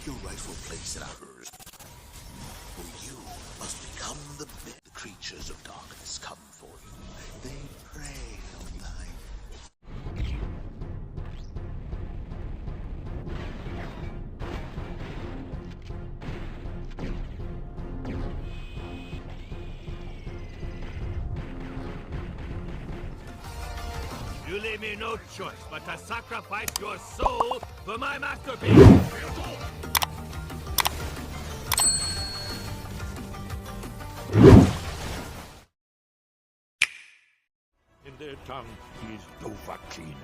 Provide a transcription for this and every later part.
your rightful place in ours. For you must become the bit. The creatures of darkness come for you. They prey on thy... You leave me no choice but to sacrifice your soul for my masterpiece! In their tongue, he is Dovahkiin,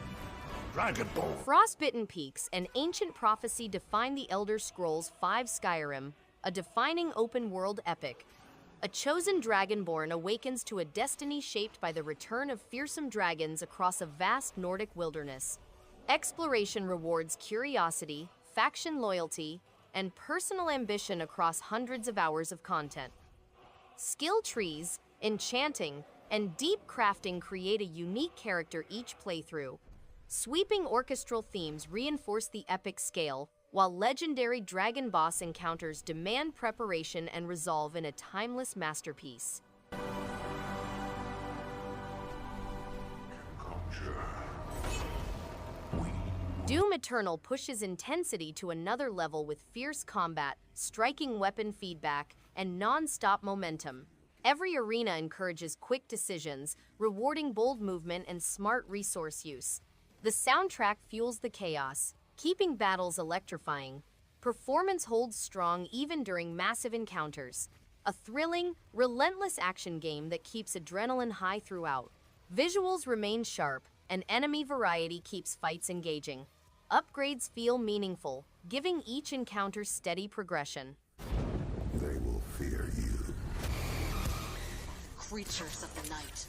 Dragonborn. Frostbitten Peaks, an ancient prophecy, define the Elder Scrolls V Skyrim, a defining open-world epic. A chosen Dragonborn awakens to a destiny shaped by the return of fearsome dragons across a vast Nordic wilderness. Exploration rewards curiosity, faction loyalty, and personal ambition across hundreds of hours of content. Skill trees, enchanting, and deep crafting create a unique character each playthrough. Sweeping orchestral themes reinforce the epic scale, while legendary dragon boss encounters demand preparation and resolve in a timeless masterpiece. Doom Eternal pushes intensity to another level with fierce combat, striking weapon feedback, and non-stop momentum. Every arena encourages quick decisions, rewarding bold movement and smart resource use. The soundtrack fuels the chaos, keeping battles electrifying. Performance holds strong even during massive encounters. A thrilling, relentless action game that keeps adrenaline high throughout. Visuals remain sharp, and enemy variety keeps fights engaging. Upgrades feel meaningful, giving each encounter steady progression. They will fear you. Creatures of the night.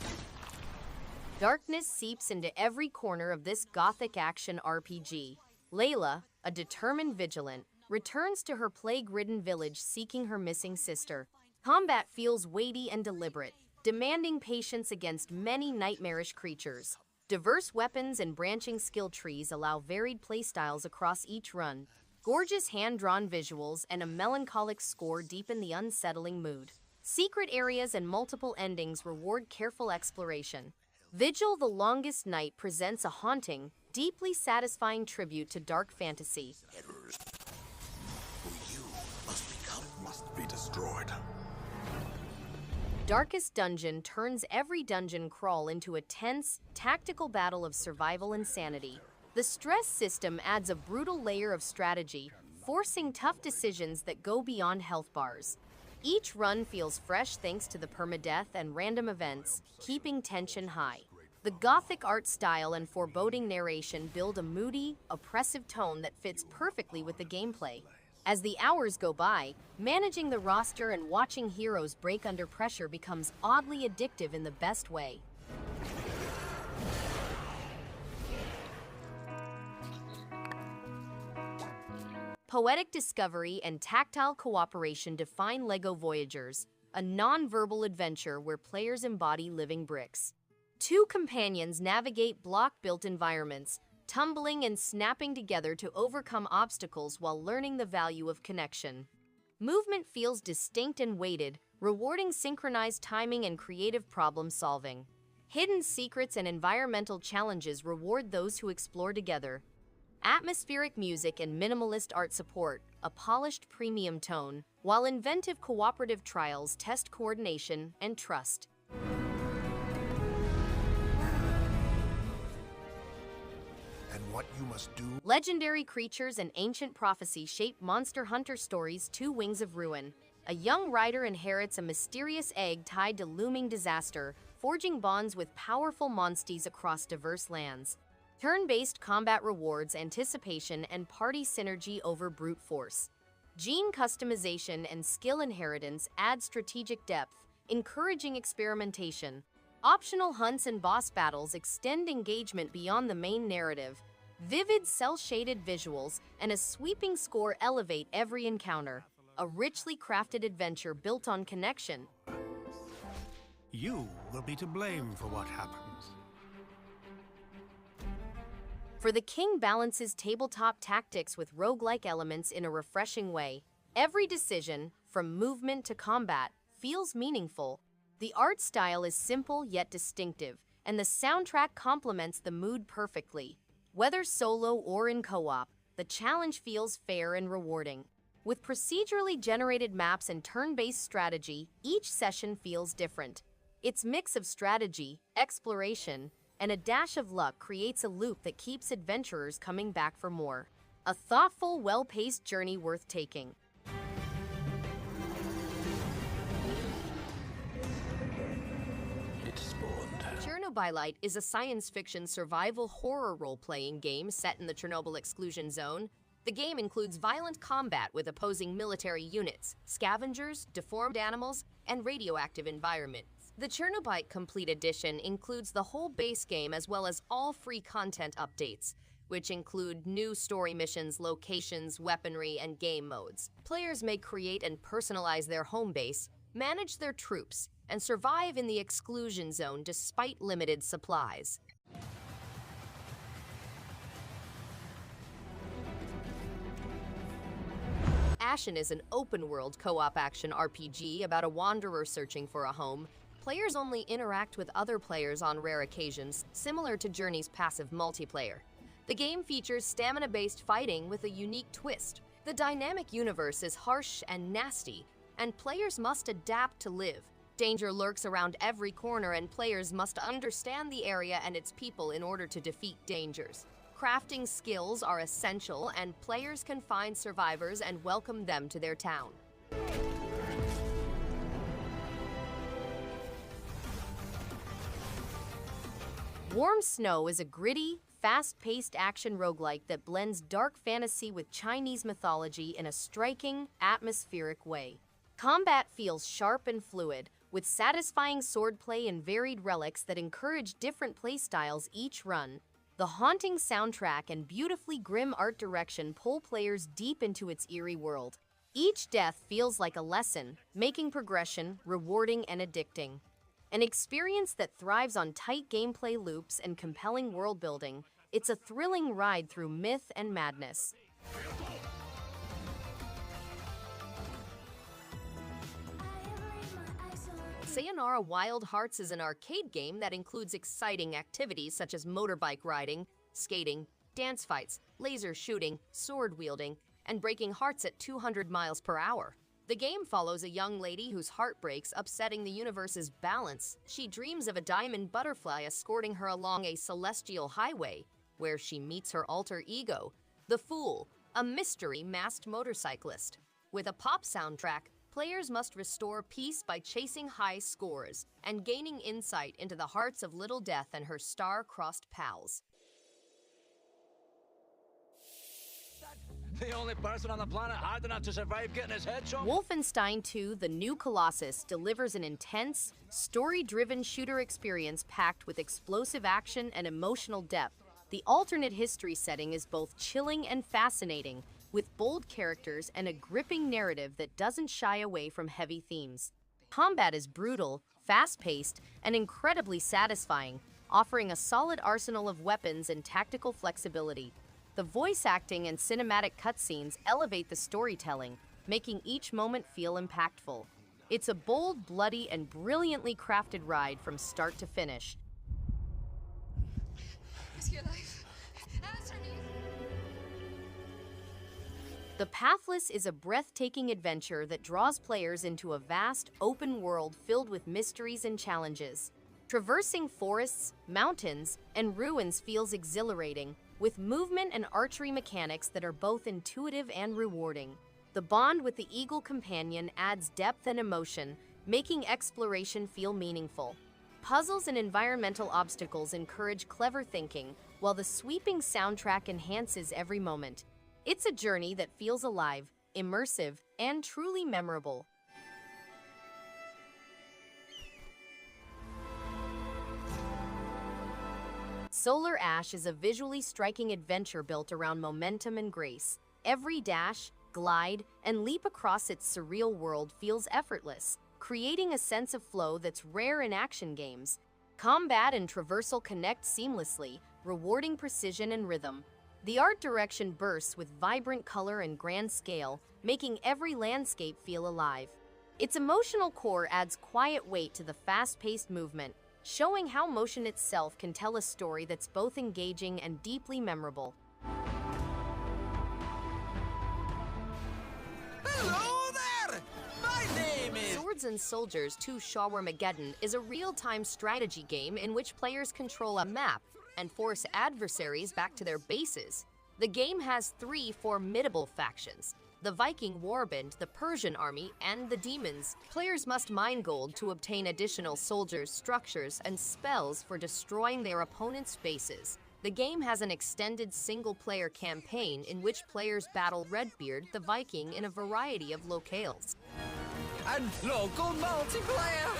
Darkness seeps into every corner of this gothic action RPG. Layla, a determined vigilant, returns to her plague-ridden village seeking her missing sister. Combat feels weighty and deliberate, demanding patience against many nightmarish creatures. Diverse weapons and branching skill trees allow varied playstyles across each run. Gorgeous hand-drawn visuals and a melancholic score deepen the unsettling mood. Secret areas and multiple endings reward careful exploration. Vigil: The Longest Night presents a haunting, deeply satisfying tribute to dark fantasy. Errors. Who you must be destroyed. Darkest Dungeon turns every dungeon crawl into a tense, tactical battle of survival and sanity. The stress system adds a brutal layer of strategy, forcing tough decisions that go beyond health bars. Each run feels fresh thanks to the permadeath and random events, keeping tension high. The gothic art style and foreboding narration build a moody, oppressive tone that fits perfectly with the gameplay. As the hours go by, managing the roster and watching heroes break under pressure becomes oddly addictive in the best way. Poetic discovery and tactile cooperation define LEGO Voyagers, a non-verbal adventure where players embody living bricks. Two companions navigate block-built environments, tumbling and snapping together to overcome obstacles while learning the value of connection. Movement feels distinct and weighted, rewarding synchronized timing and creative problem-solving. Hidden secrets and environmental challenges reward those who explore together. Atmospheric music and minimalist art support a polished premium tone, while inventive cooperative trials test coordination and trust. And what you must do... Legendary creatures and ancient prophecy shape Monster Hunter Stories: Two Wings of Ruin. A young rider inherits a mysterious egg tied to looming disaster, forging bonds with powerful monsties across diverse lands. Turn-based combat rewards anticipation and party synergy over brute force. Gene customization and skill inheritance add strategic depth, encouraging experimentation. Optional hunts and boss battles extend engagement beyond the main narrative. Vivid cel-shaded visuals and a sweeping score elevate every encounter. A richly crafted adventure built on connection. You will be to blame for what happens. For the King balances tabletop tactics with roguelike elements in a refreshing way. Every decision, from movement to combat, feels meaningful. The art style is simple yet distinctive, and the soundtrack complements the mood perfectly. Whether solo or in co-op, the challenge feels fair and rewarding. With procedurally generated maps and turn-based strategy, each session feels different. Its mix of strategy, exploration, and a dash of luck creates a loop that keeps adventurers coming back for more. A thoughtful, well-paced journey worth taking. It spawned. Chernobylite is a science fiction survival horror role-playing game set in the Chernobyl exclusion zone. The game includes violent combat with opposing military units, scavengers, deformed animals, and radioactive environments. The Chernobylite Complete Edition includes the whole base game as well as all free content updates, which include new story missions, locations, weaponry, and game modes. Players may create and personalize their home base, manage their troops, and survive in the exclusion zone despite limited supplies. Ashen is an open-world co-op action RPG about a wanderer searching for a home. Players only interact with other players on rare occasions, similar to Journey's passive multiplayer. The game features stamina-based fighting with a unique twist. The dynamic universe is harsh and nasty, and players must adapt to live. Danger lurks around every corner, and players must understand the area and its people in order to defeat dangers. Crafting skills are essential, and players can find survivors and welcome them to their town. Warm Snow is a gritty, fast-paced action roguelike that blends dark fantasy with Chinese mythology in a striking, atmospheric way. Combat feels sharp and fluid, with satisfying swordplay and varied relics that encourage different playstyles each run. The haunting soundtrack and beautifully grim art direction pull players deep into its eerie world. Each death feels like a lesson, making progression rewarding and addicting. An experience that thrives on tight gameplay loops and compelling world building, it's a thrilling ride through myth and madness. Sayonara Wild Hearts is an arcade game that includes exciting activities such as motorbike riding, skating, dance fights, laser shooting, sword wielding, and breaking hearts at 200 miles per hour. The game follows a young lady whose heart breaks, upsetting the universe's balance. She dreams of a diamond butterfly escorting her along a celestial highway, where she meets her alter ego, the Fool, a mystery masked motorcyclist. With a pop soundtrack, players must restore peace by chasing high scores and gaining insight into the hearts of Little Death and her star-crossed pals. The only person on the planet hard enough to survive getting his head shot? Wolfenstein II: The New Colossus delivers an intense, story-driven shooter experience packed with explosive action and emotional depth. The alternate history setting is both chilling and fascinating, with bold characters and a gripping narrative that doesn't shy away from heavy themes. Combat is brutal, fast-paced, and incredibly satisfying, offering a solid arsenal of weapons and tactical flexibility. The voice acting and cinematic cutscenes elevate the storytelling, making each moment feel impactful. It's a bold, bloody, and brilliantly crafted ride from start to finish. Risk your life. Answer me. The Pathless is a breathtaking adventure that draws players into a vast, open world filled with mysteries and challenges. Traversing forests, mountains, and ruins feels exhilarating, with movement and archery mechanics that are both intuitive and rewarding. The bond with the Eagle Companion adds depth and emotion, making exploration feel meaningful. Puzzles and environmental obstacles encourage clever thinking, while the sweeping soundtrack enhances every moment. It's a journey that feels alive, immersive, and truly memorable. Solar Ash is a visually striking adventure built around momentum and grace. Every dash, glide, and leap across its surreal world feels effortless, creating a sense of flow that's rare in action games. Combat and traversal connect seamlessly, rewarding precision and rhythm. The art direction bursts with vibrant color and grand scale, making every landscape feel alive. Its emotional core adds quiet weight to the fast-paced movement, showing how motion itself can tell a story that's both engaging and deeply memorable. Hello there! My name is... Swords and Soldiers II Shawarmageddon is a real-time strategy game in which players control a map and force adversaries back to their bases. The game has 3 formidable factions: the Viking warband, the Persian army, and the demons. Players must mine gold to obtain additional soldiers, structures, and spells for destroying their opponent's bases. The game has an extended single-player campaign in which players battle Redbeard, the Viking, in a variety of locales. And local multiplayer!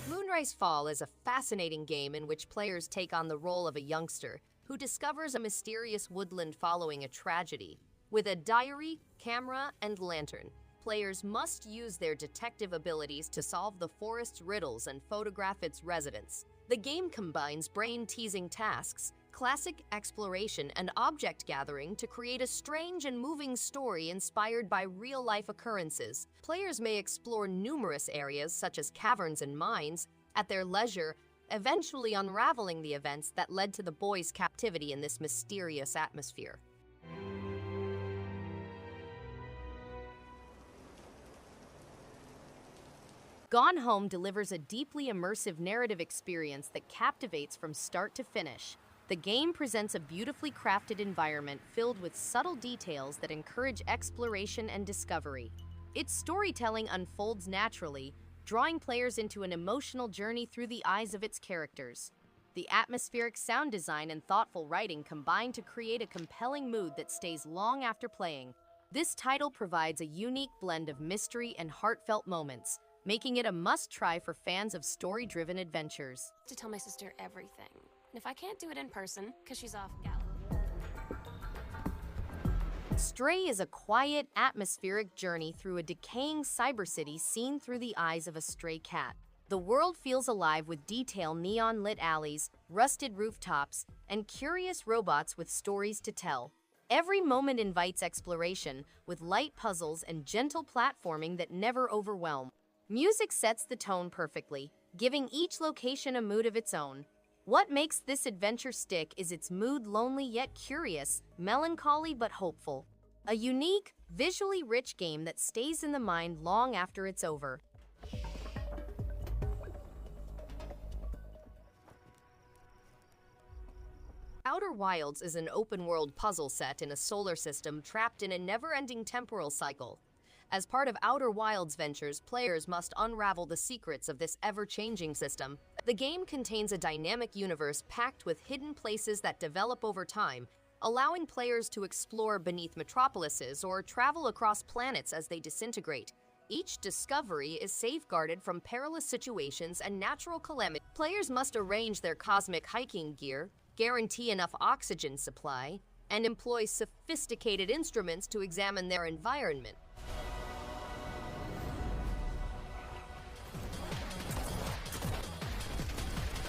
Moonrise Fall is a fascinating game in which players take on the role of a youngster who discovers a mysterious woodland following a tragedy. With a diary, camera, and lantern, players must use their detective abilities to solve the forest's riddles and photograph its residents. The game combines brain-teasing tasks, classic exploration, and object gathering to create a strange and moving story inspired by real-life occurrences. Players may explore numerous areas such as caverns and mines at their leisure, eventually unraveling the events that led to the boys' captivity in this mysterious atmosphere. Gone Home delivers a deeply immersive narrative experience that captivates from start to finish. The game presents a beautifully crafted environment filled with subtle details that encourage exploration and discovery. Its storytelling unfolds naturally, drawing players into an emotional journey through the eyes of its characters. The atmospheric sound design and thoughtful writing combine to create a compelling mood that stays long after playing. This title provides a unique blend of mystery and heartfelt moments, making it a must-try for fans of story-driven adventures. To tell my sister everything. And if I can't do it in person, because she's off gala. Stray is a quiet, atmospheric journey through a decaying cyber city seen through the eyes of a stray cat. The world feels alive with detailed neon-lit alleys, rusted rooftops, and curious robots with stories to tell. Every moment invites exploration, with light puzzles and gentle platforming that never overwhelm. Music sets the tone perfectly, giving each location a mood of its own. What makes this adventure stick is its mood, lonely yet curious, melancholy but hopeful. A unique, visually rich game that stays in the mind long after it's over. Outer Wilds is an open-world puzzle set in a solar system trapped in a never-ending temporal cycle. As part of Outer Wilds ventures, players must unravel the secrets of this ever-changing system. The game contains a dynamic universe packed with hidden places that develop over time, allowing players to explore beneath metropolises or travel across planets as they disintegrate. Each discovery is safeguarded from perilous situations and natural calamities. Players must arrange their cosmic hiking gear, guarantee enough oxygen supply, and employ sophisticated instruments to examine their environment.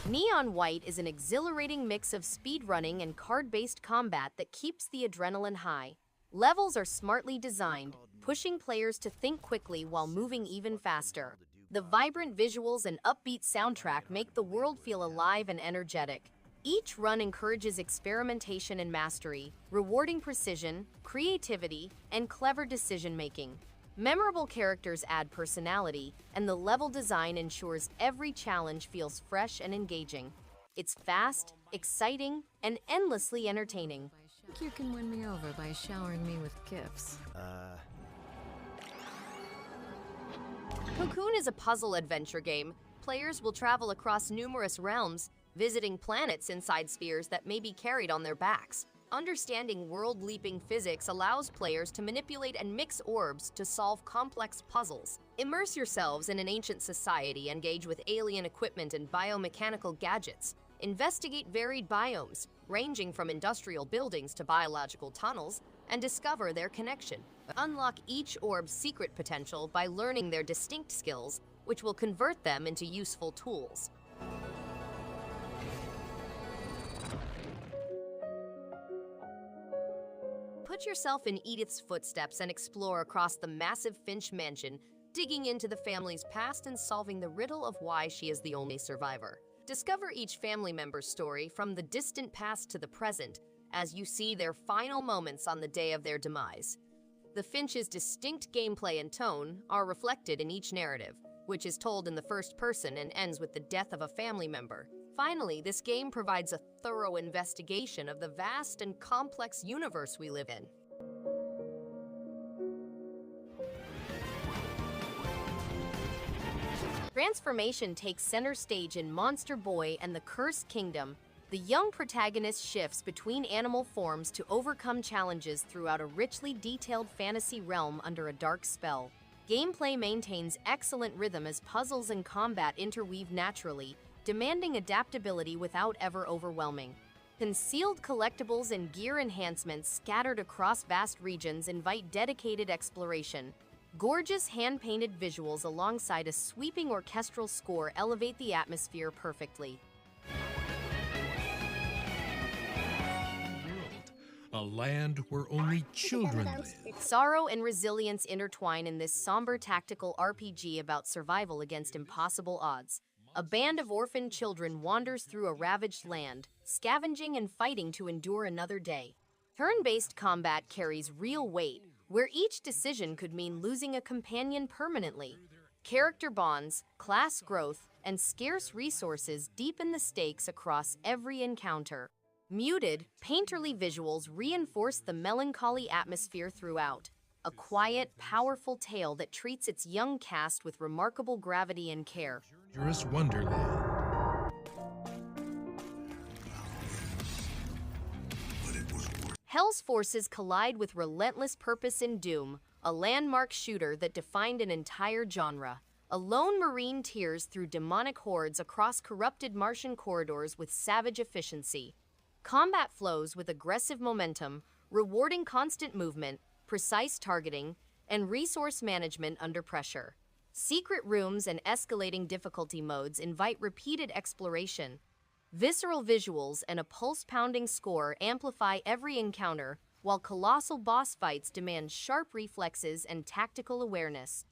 Neon White is an exhilarating mix of speedrunning and card-based combat that keeps the adrenaline high. Levels are smartly designed, pushing players to think quickly while moving even faster. The vibrant visuals and upbeat soundtrack make the world feel alive and energetic. Each run encourages experimentation and mastery, rewarding precision, creativity, and clever decision-making. Memorable characters add personality, and the level design ensures every challenge feels fresh and engaging. It's fast, exciting, and endlessly entertaining. I think you can win me over by showering me with gifts. COCOON is a puzzle adventure game. Players will travel across numerous realms, visiting planets inside spheres that may be carried on their backs. Understanding world-leaping physics allows players to manipulate and mix orbs to solve complex puzzles. Immerse yourselves in an ancient society, engage with alien equipment and biomechanical gadgets. Investigate varied biomes, ranging from industrial buildings to biological tunnels, and discover their connection. Unlock each orb's secret potential by learning their distinct skills, which will convert them into useful tools. Put yourself in Edith's footsteps and explore across the massive Finch mansion, digging into the family's past and solving the riddle of why she is the only survivor. Discover each family member's story from the distant past to the present as you see their final moments on the day of their demise. The Finch's distinct gameplay and tone are reflected in each narrative, which is told in the first person and ends with the death of a family member. Finally, this game provides a thorough investigation of the vast and complex universe we live in. Transformation takes center stage in Monster Boy and the Cursed Kingdom. The young protagonist shifts between animal forms to overcome challenges throughout a richly detailed fantasy realm under a dark spell. Gameplay maintains excellent rhythm as puzzles and combat interweave naturally, demanding adaptability without ever overwhelming. Concealed collectibles and gear enhancements scattered across vast regions invite dedicated exploration. Gorgeous hand-painted visuals alongside a sweeping orchestral score elevate the atmosphere perfectly. A land where only children live. Sorrow and resilience intertwine in this somber tactical RPG about survival against impossible odds. A band of orphaned children wanders through a ravaged land, scavenging and fighting to endure another day. Turn-based combat carries real weight, where each decision could mean losing a companion permanently. Character bonds, class growth, and scarce resources deepen the stakes across every encounter. Muted, painterly visuals reinforce the melancholy atmosphere throughout. A quiet, powerful tale that treats its young cast with remarkable gravity and care. Dangerous Wonderland. Hell's forces collide with relentless purpose in Doom, a landmark shooter that defined an entire genre. A lone marine tears through demonic hordes across corrupted Martian corridors with savage efficiency. Combat flows with aggressive momentum, rewarding constant movement, precise targeting, and resource management under pressure. Secret rooms and escalating difficulty modes invite repeated exploration. Visceral visuals and a pulse-pounding score amplify every encounter, while colossal boss fights demand sharp reflexes and tactical awareness.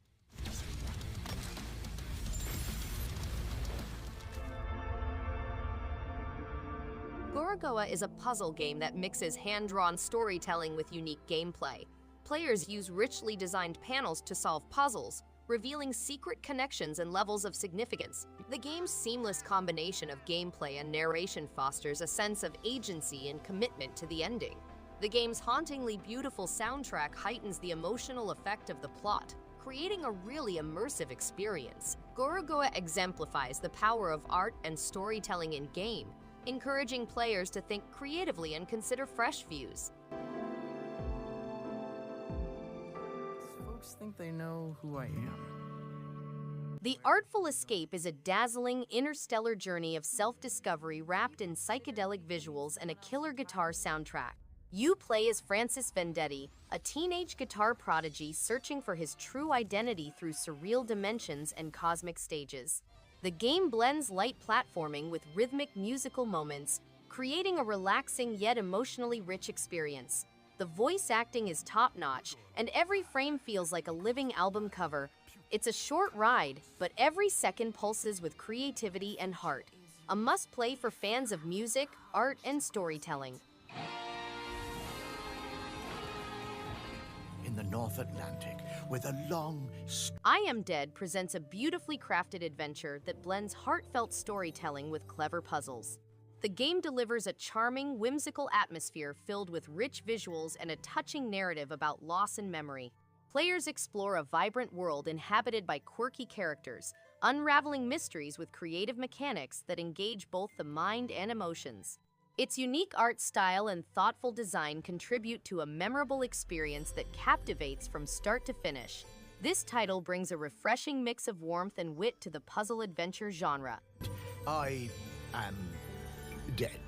Gorogoa is a puzzle game that mixes hand-drawn storytelling with unique gameplay. Players use richly designed panels to solve puzzles, revealing secret connections and levels of significance. The game's seamless combination of gameplay and narration fosters a sense of agency and commitment to the ending. The game's hauntingly beautiful soundtrack heightens the emotional effect of the plot, creating a really immersive experience. Gorogoa exemplifies the power of art and storytelling in-game, encouraging players to think creatively and consider fresh views. Folks think they know who I am. The Artful Escape is a dazzling, interstellar journey of self-discovery wrapped in psychedelic visuals and a killer guitar soundtrack. You play as Francis Vendetti, a teenage guitar prodigy searching for his true identity through surreal dimensions and cosmic stages. The game blends light platforming with rhythmic musical moments, creating a relaxing yet emotionally rich experience. The voice acting is top-notch, and every frame feels like a living album cover. It's a short ride, but every second pulses with creativity and heart. A must-play for fans of music, art, and storytelling. In the North Atlantic, with a long... I Am Dead presents a beautifully crafted adventure that blends heartfelt storytelling with clever puzzles. The game delivers a charming, whimsical atmosphere filled with rich visuals and a touching narrative about loss and memory. Players explore a vibrant world inhabited by quirky characters, unraveling mysteries with creative mechanics that engage both the mind and emotions. Its unique art style and thoughtful design contribute to a memorable experience that captivates from start to finish. This title brings a refreshing mix of warmth and wit to the puzzle adventure genre. I am dead.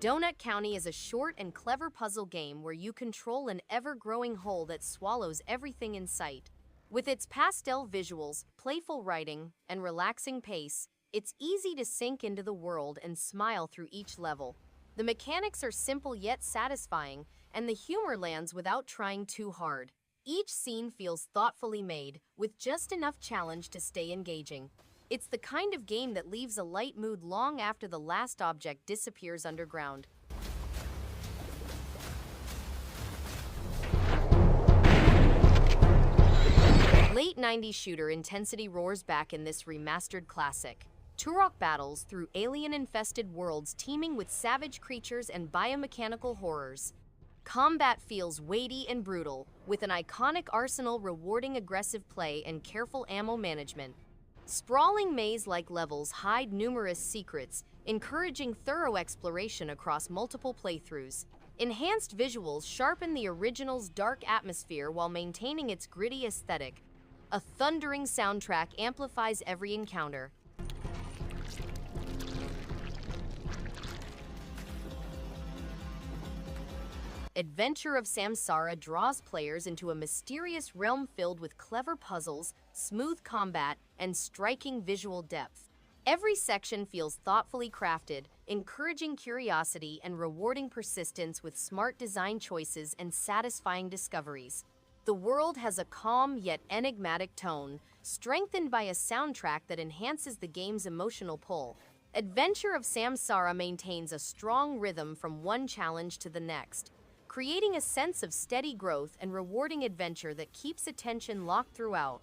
Donut County is a short and clever puzzle game where you control an ever-growing hole that swallows everything in sight. With its pastel visuals, playful writing, and relaxing pace, it's easy to sink into the world and smile through each level. The mechanics are simple yet satisfying, and the humor lands without trying too hard. Each scene feels thoughtfully made, with just enough challenge to stay engaging. It's the kind of game that leaves a light mood long after the last object disappears underground. Late 90s shooter intensity roars back in this remastered classic. Turok battles through alien-infested worlds teeming with savage creatures and biomechanical horrors. Combat feels weighty and brutal, with an iconic arsenal rewarding aggressive play and careful ammo management. Sprawling maze-like levels hide numerous secrets, encouraging thorough exploration across multiple playthroughs. Enhanced visuals sharpen the original's dark atmosphere while maintaining its gritty aesthetic. A thundering soundtrack amplifies every encounter. Adventure of Samsara draws players into a mysterious realm filled with clever puzzles, smooth combat, and striking visual depth. Every section feels thoughtfully crafted, encouraging curiosity and rewarding persistence with smart design choices and satisfying discoveries. The world has a calm yet enigmatic tone, strengthened by a soundtrack that enhances the game's emotional pull. Adventure of Samsara maintains a strong rhythm from one challenge to the next, creating a sense of steady growth and rewarding adventure that keeps attention locked throughout.